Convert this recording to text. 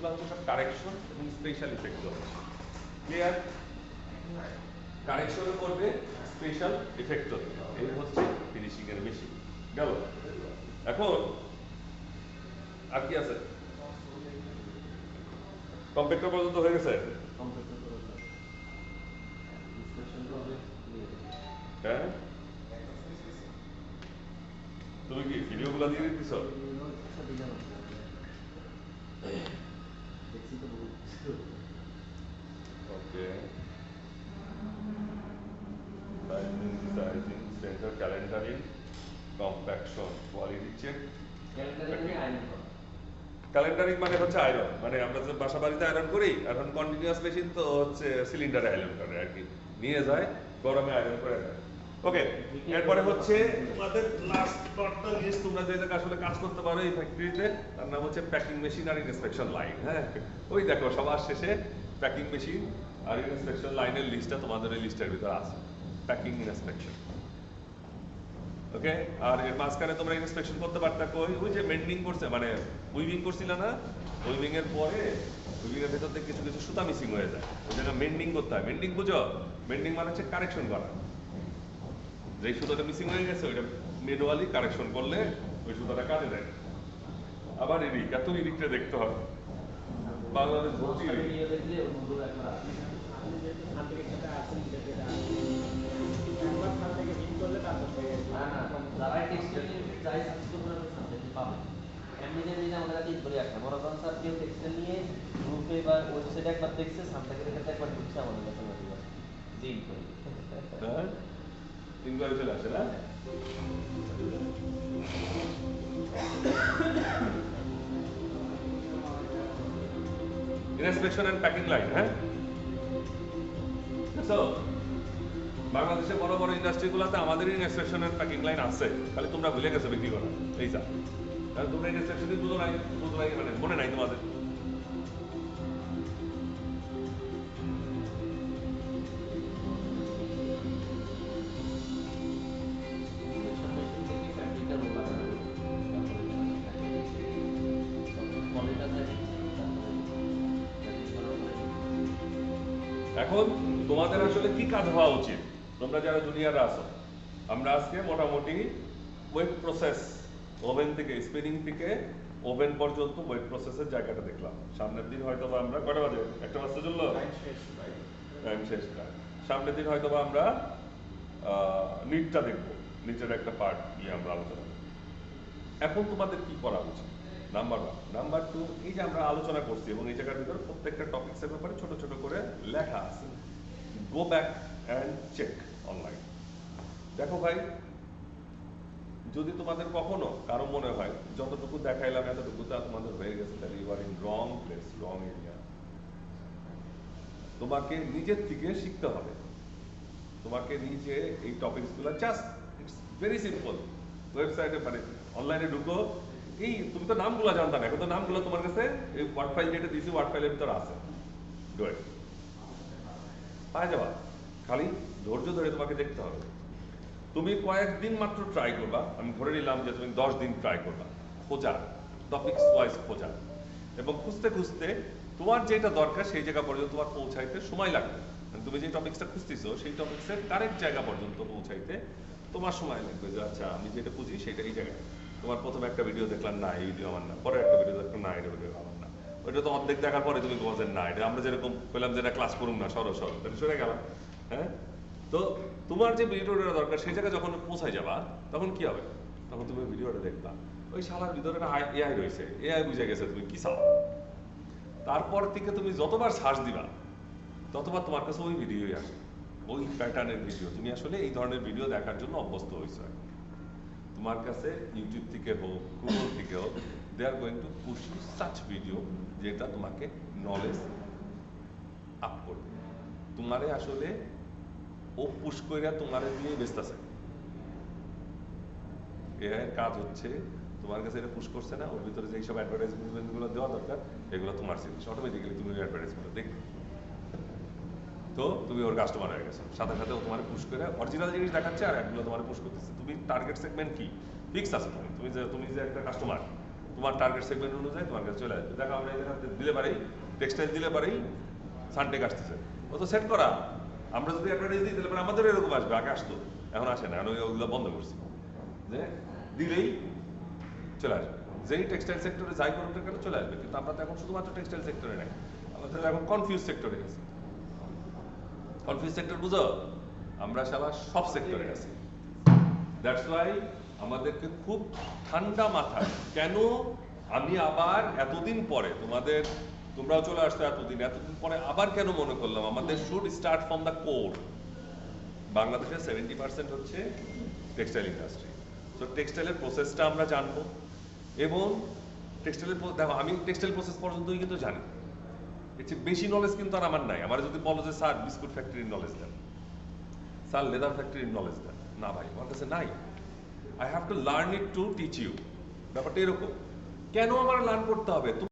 এগুলো হচ্ছে সব কারেকশন এবং স্পেশাল ইফেক্ট হচ্ছে। ক্লিয়ার? কারেকশন করবে, স্পেশাল ইফেক্ট হবে, এই হচ্ছে ফিনিশিং এর মেশিন। গেল? এখন আর কি আছে? কম্পিউটার পর্যন্ত হয়ে গেছে? হ্যাঁ, তুমি কি ভিডিওগুলো দিয়ে দিচ্ছ? Okay, sizing, center, calendaring, compaction, quality check. Calendaring মানে হচ্ছে আয়রন, মানে আমরা যে বাসা বাড়িতে আয়রন করি, এখন কন্টিনিউয়াস মেশিন তো হচ্ছে সিলিন্ডারে আয়রন করে আর কি, নিয়ে যায় গরমে আয়রন করে দেয়। ওকে, এরপরে হচ্ছে তোমাদের লাস্ট পার্টটা লিস্ট, তোমরা যে জায়গায় আসলে কাজ করতে পারো এই ফ্যাক্টরিতে, তার নাম হচ্ছে প্যাকিং মেশিন আর ইনস্পেকশন লাইন। হ্যাঁ, ওই দেখো সবার শেষে প্যাকিং মেশিন আর ইনস্পেকশন লাইনের লিস্টটা তোমাদের এই লিস্টের ভিতরে আছে, প্যাকিং ইনস্পেকশন। ওকে, আর এর মাঝখানে তোমরা ইনস্পেকশন করতে পারতা কই? ওই যে মেন্ডিং করছে, মানে উইভিং করছিল না, উইভিং এর পরে উইভিং এর ভেতর থেকে কিছু কিছু সুতা মিসিং হয়ে যায়, ওই জন্য মেন্ডিং করতে হয়। মেন্ডিং বুঝো? মেন্ডিং মানে হচ্ছে কারেকশন করা, যেই সুতাটা মিসিং হয়ে গেছে ওইটা ম্যানুয়ালি কারেকশন করলে ওই সুতাটা কাজে দেয়। আবার এদিক, এত এদিকটা দেখতে হবে, বাংলাদেশ ভর্তি যারা টেক্সটাইল চাই পাবে। এমনি আমাদের কাছে বলে আসে বড় কোন স্যার কেউ টেক্সটাইল নিয়ে গ্রুপে বা ওয়েবসাইটে একবার দেখছে, সামটাকে দেখে একবার ঢুকছে আমাদের কাছে জি করে। হ্যাঁ, ইনকোয়ারি চলে আসে না? Inspection and packing line. হ্যাঁ, সো বাংলাদেশে বড় বড় ইন্ডাস্ট্রিগুলোতে আমাদের ইনস্পেকশন এন্ড প্যাকিং লাইন আছে, খালি তোমরা ভুলে গেছো বিক্রি করা। এই যা, কারণ তোমরা ইনস্পেকশনই বুঝো নাই, মানে মনে নাই তোমাদের। এখন তোমাদের আসলে কি কাজ হওয়া উচিত, তোমরা যারা জুনিয়ররা আছো? আমরা আজকে মোটামুটি ওয়েট প্রসেস, ওভেন থেকে স্পিনিং থেকে ওভেন পর্যন্ত ওয়েট প্রসেসের জায়গাটা দেখলাম। সামনের দিন হয়তো বা আমরা কটা বাজে, একটা বাজতে চললো, টাইম শেষ। সামনের দিন হয়তো বা আমরা নিটটা দেখবো, নিটের একটা পার্ট নিয়ে আমরা আলোচনা করবো। এখন তোমাদের কি করা উচিত? নাম্বার 1, নাম্বার 2, এই যে আমরা আলোচনা করছি এবং এই জায়গার ভিতরে প্রত্যেকটা টপিকসের ব্যাপারে ছোট ছোট করে লেখা আছে, go back and check online. দেখো ভাই, যদি তোমাদের কখনো কারো মনে হয় যতটুকু দেখাইলাম এতটুকু তা তোমাদের হয়ে গেছে, তাহলে you are in wrong place, wrong area. তোমাকে নিজের থেকে শিখতে হবে, তোমাকে নিজে এই টপিকসগুলো জাস্ট, ইটস ভেরি সিম্পল। ওয়েবসাইটে মানে অনলাইনে ঢুকো, এই তুমি তো নামগুলো জানতা না, এখন তো নামগুলো তোমার কাছে এই ওয়ার্ড ফাইল যেটা দিয়েছি ওয়ার্ড ফাইলের ভিতরে আছে, গুড, পাওয়া যাবা। খালি ধৈর্য ধরে তোমাকে দেখতে হবে। তুমি কয়েকদিন মাত্র ট্রাই করবা, আমি ধরে নিলাম যে তুমি 10 দিন ট্রাই করবা, খোঁজা, টপিকস ওয়াইজ খোঁজা, এবং খুঁজতে খুঁজতে তোমার যেটা দরকার সেই জায়গা পর্যন্ত তোমার পৌঁছাইতে সময় লাগবে। তুমি যে টপিকসটা খুঁজতেছো সেই টপিকসের কারেক্ট জায়গা পর্যন্ত পৌঁছাইতে তোমার সময় লাগবে, যে আচ্ছা আমি যেটা খুঁজি সেটা এই জায়গায়। তোমার প্রথমে একটা ভিডিও দেখলাম, না এই ভিডিও আমার না, পরে একটা ভিডিও দেখলাম, না এটা ভিডিও আমার না, ওইটা তো অর্ধেক দেখার পরে তুমি বলছেন না এটা আমরা যেরকম পেলাম যেটা ক্লাস করুন না, সরো তাহলে সরে গেলাম। হ্যাঁ, তো তোমার যে ভিডিওটা দরকার সেই জায়গায় যখন পৌঁছায় যাবা তখন কি হবে? তখন তুমি ভিডিওটা দেখবা, ওই শালার ভিতরে একটা এআই রয়েছে, এআই বুঝে গেছে তুমি কি চাও। তারপর থেকে তুমি যতবার সার্চ দিবা ততবার তোমার কাছে ওই ভিডিওই আসে, ওই প্যাটার্নের ভিডিও। তুমি আসলে এই ধরনের ভিডিও দেখার জন্য অভ্যস্ত হয়েছো। তোমার কাছে ইউটিউব থেকে হোক, গুগল থেকে হোক, they are going to push you such video যেটা তোমাকে নলেজ আপ করবে। তোমারে আসলে ও পুশ কইরা তোমারে দিয়ে বেচতেছে। এর কাজ হচ্ছে তোমার কাছে এটা পুশ করছে না, ওর ভিতরে যে সব অ্যাডভার্টাইজমেন্টগুলো দেওয়া দরকার এগুলো তোমার জিনিস, অটোমেটিক্যালি তুমি ওই অ্যাডভার্টাইজমেন্ট দেখবে, তো তুমি ওর কাস্টমার হয়ে গেছো। সাথে সাথে ও তোমার পুশ করে অরিজিনাল জিনিস দেখাচ্ছে আর এগুলো তোমার পুশ করতেছে। তুমি টার্গেট সেগমেন্ট কি ফিক্স আছে, তুমি যে একটা কাস্টমার, তোমার টার্গেট সেগমেন্ট অনুযায়ী তোমার কাছে চলে আসবে। দেখো আমরা এখানে দিলে পারি টেক্সটাইল দিলে পারি সানটেক আসতেছে, ও তো সেট করা। আমরা যদি অ্যাডভার্টাইজ দিই তাহলে আমাদের এরকম আসবে, আগে আসতো, এখন আসে না, এখন ওইগুলো বন্ধ করছি, যে দিলেই চলে আসবে। যেই টেক্সটাইল সেক্টরে যাই করুন না কেন চলে আসবে। কিন্তু আমরা তো এখন শুধুমাত্র টেক্সটাইল সেক্টরে নাই, আমাদের এখন কনফিউজ সেক্টরে গেছি। কনফিউজ সেক্টর বুঝো, আমরা শালা সব সেক্টরে আছি। দ্যাটস ওয়াই আমাদেরকে খুব ঠান্ডা মাথায়, কেন আমি আবার এতদিন পরে তোমরাও চলে আসছো এতদিন পরে আবার কেন মনে করলাম আমাদের should start from the core. বাংলাদেশের 70% হচ্ছে টেক্সটাইল ইন্ডাস্ট্রি। তো টেক্সটাইলের প্রসেসটা আমরা জানবো, এবং টেক্সটাইলের দেখো আমি টেক্সটাইল প্রসেস পর্যন্তই কিন্তু জানি, এর চেয়ে বেশি নলেজ কিন্তু আর আমার নাই। আমার যদি বলো যে স্যার বিস্কুট ফ্যাক্টরির নলেজ দেন, স্যার লেদার ফ্যাক্টরির নলেজ দেন, না ভাই আমার কাছে নাই। I have to learn it to teach you. ব্যাপারটা এরকম। কেন আমার লার্ন করতে হবে?